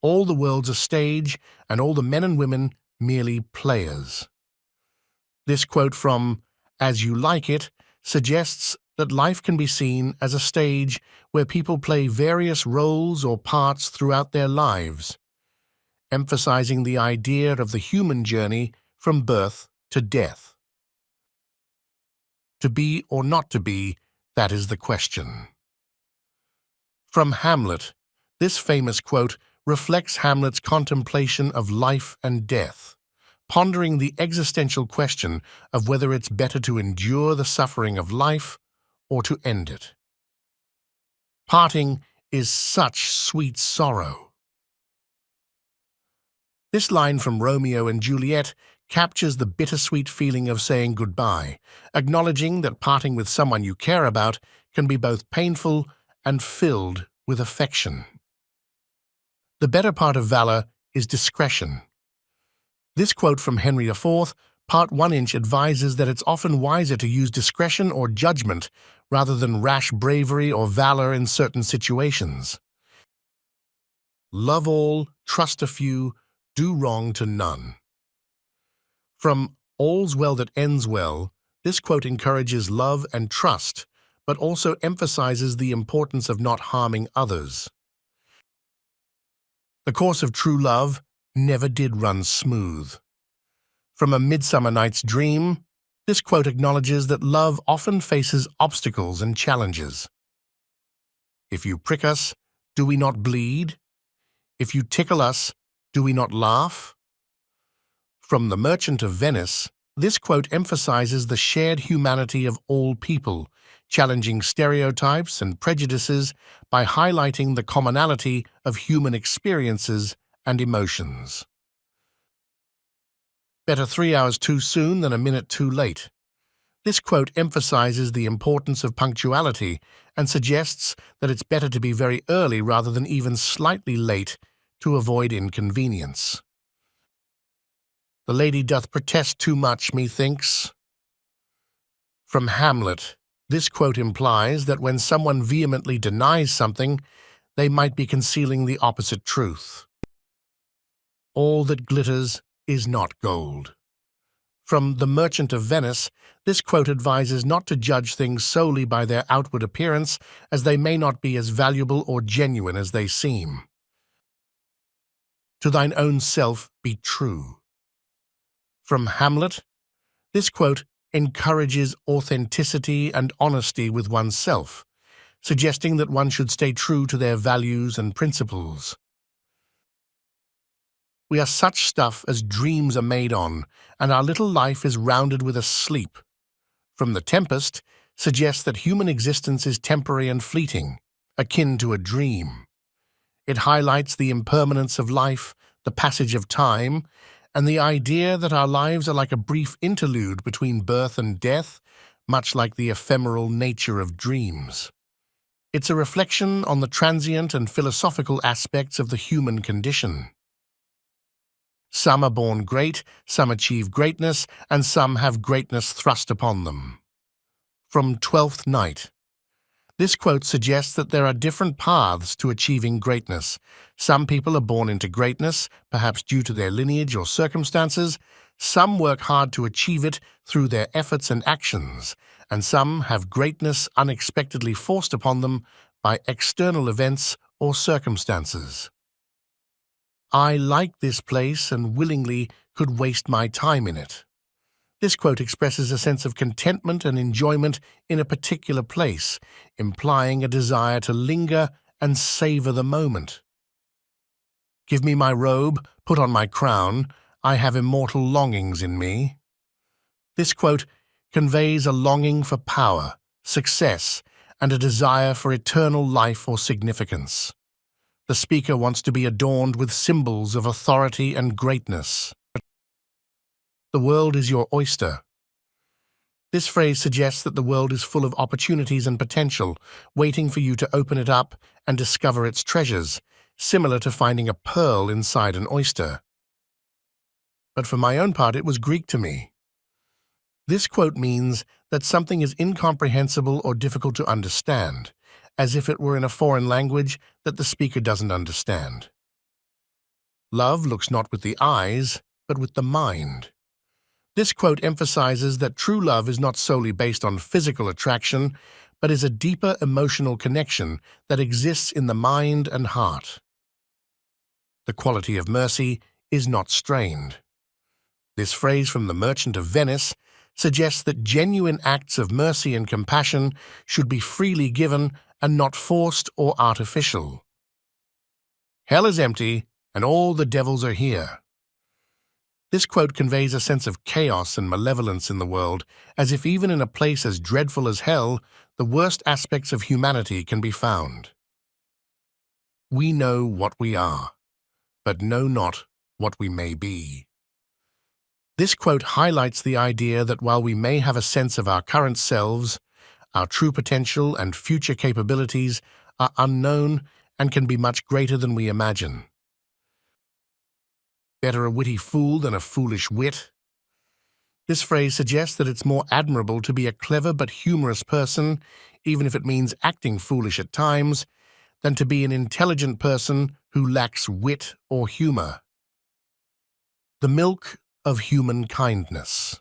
All the world's a stage, and all the men and women merely players. This quote from As You Like It suggests that life can be seen as a stage where people play various roles or parts throughout their lives, emphasizing the idea of the human journey from birth to death. To be or not to be, that is the question. From Hamlet, this famous quote reflects Hamlet's contemplation of life and death, pondering the existential question of whether it's better to endure the suffering of life or to end it. Parting is such sweet sorrow. This line from Romeo and Juliet captures the bittersweet feeling of saying goodbye, acknowledging that parting with someone you care about can be both painful and filled with affection. The better part of valor is discretion. This quote from Henry IV, Part 1 advises that it's often wiser to use discretion or judgment rather than rash bravery or valor in certain situations. Love all, trust a few, do wrong to none. From All's Well That Ends Well, this quote encourages love and trust, but also emphasizes the importance of not harming others. The course of true love never did run smooth. From A Midsummer Night's Dream, this quote acknowledges that love often faces obstacles and challenges. If you prick us, do we not bleed? If you tickle us, do we not laugh? From The Merchant of Venice, this quote emphasizes the shared humanity of all people, challenging stereotypes and prejudices by highlighting the commonality of human experiences and emotions. Better 3 hours too soon than a minute too late. This quote emphasizes the importance of punctuality and suggests that it's better to be very early rather than even slightly late to avoid inconvenience. The lady doth protest too much, methinks. From Hamlet, this quote implies that when someone vehemently denies something, they might be concealing the opposite truth. All that glitters is not gold. From The Merchant of Venice, this quote advises not to judge things solely by their outward appearance, as they may not be as valuable or genuine as they seem. To thine own self be true. From Hamlet, this quote encourages authenticity and honesty with oneself, suggesting that one should stay true to their values and principles. We are such stuff as dreams are made on, and our little life is rounded with a sleep. From The Tempest, suggests that human existence is temporary and fleeting, akin to a dream. It highlights the impermanence of life, the passage of time, and the idea that our lives are like a brief interlude between birth and death, much like the ephemeral nature of dreams. It's a reflection on the transient and philosophical aspects of the human condition. Some are born great, some achieve greatness, and some have greatness thrust upon them. From Twelfth Night. This quote suggests that there are different paths to achieving greatness. Some people are born into greatness, perhaps due to their lineage or circumstances. Some work hard to achieve it through their efforts and actions, and some have greatness unexpectedly forced upon them by external events or circumstances. I like this place and willingly could waste my time in it. This quote expresses a sense of contentment and enjoyment in a particular place, implying a desire to linger and savor the moment. Give me my robe, put on my crown, I have immortal longings in me. This quote conveys a longing for power, success, and a desire for eternal life or significance. The speaker wants to be adorned with symbols of authority and greatness. The world is your oyster. This phrase suggests that the world is full of opportunities and potential, waiting for you to open it up and discover its treasures, similar to finding a pearl inside an oyster. But for my own part, it was Greek to me. This quote means that something is incomprehensible or difficult to understand, as if it were in a foreign language that the speaker doesn't understand. Love looks not with the eyes, but with the mind. This quote emphasizes that true love is not solely based on physical attraction, but is a deeper emotional connection that exists in the mind and heart. The quality of mercy is not strained. This phrase from the Merchant of Venice suggests that genuine acts of mercy and compassion should be freely given and not forced or artificial. Hell is empty, and all the devils are here. This quote conveys a sense of chaos and malevolence in the world, as if even in a place as dreadful as hell, the worst aspects of humanity can be found. We know what we are, but know not what we may be. This quote highlights the idea that while we may have a sense of our current selves, our true potential and future capabilities are unknown and can be much greater than we imagine. Better a witty fool than a foolish wit. This phrase suggests that it's more admirable to be a clever but humorous person, even if it means acting foolish at times, than to be an intelligent person who lacks wit or humor. The milk of human kindness.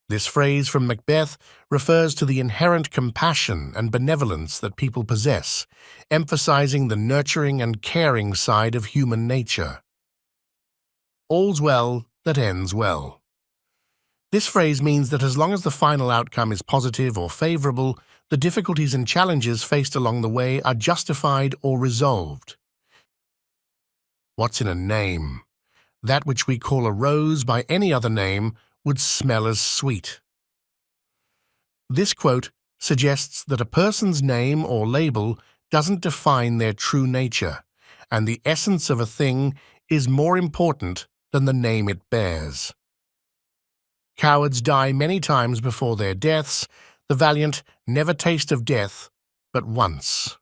This phrase from Macbeth refers to the inherent compassion and benevolence that people possess, emphasizing the nurturing and caring side of human nature. All's well that ends well. This phrase means that as long as the final outcome is positive or favorable, the difficulties and challenges faced along the way are justified or resolved. What's in a name? That which we call a rose by any other name would smell as sweet. This quote suggests that a person's name or label doesn't define their true nature, and the essence of a thing is more important than the name it bears. Cowards die many times before their deaths, the valiant never taste of death but once.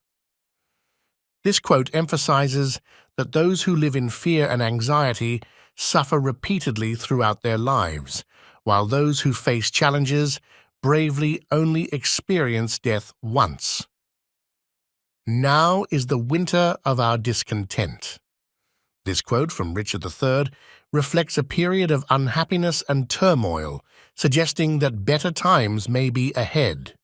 This quote emphasizes that those who live in fear and anxiety suffer repeatedly throughout their lives, while those who face challenges bravely only experience death once. Now is the winter of our discontent. This quote from Richard III reflects a period of unhappiness and turmoil, suggesting that better times may be ahead.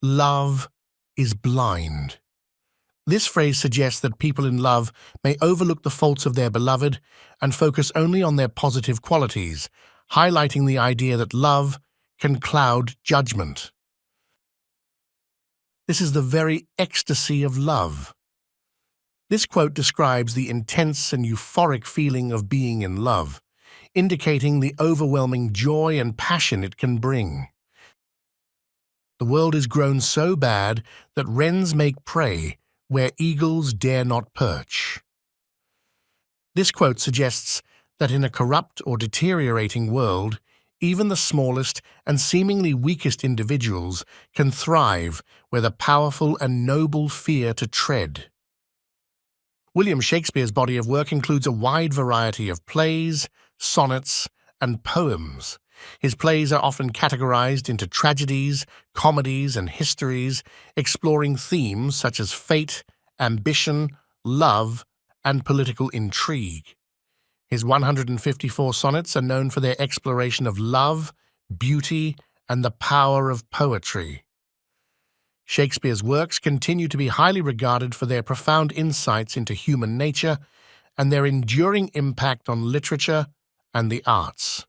Love is blind. This phrase suggests that people in love may overlook the faults of their beloved and focus only on their positive qualities, highlighting the idea that love can cloud judgment. This is the very ecstasy of love. This quote describes the intense and euphoric feeling of being in love, indicating the overwhelming joy and passion it can bring. The world is grown so bad that wrens make prey where eagles dare not perch. This quote suggests that in a corrupt or deteriorating world, even the smallest and seemingly weakest individuals can thrive where the powerful and noble fear to tread. William Shakespeare's body of work includes a wide variety of plays, sonnets, and poems. His plays are often categorized into tragedies, comedies, and histories, exploring themes such as fate, ambition, love, and political intrigue. His 154 sonnets are known for their exploration of love, beauty, and the power of poetry. Shakespeare's works continue to be highly regarded for their profound insights into human nature and their enduring impact on literature and the arts.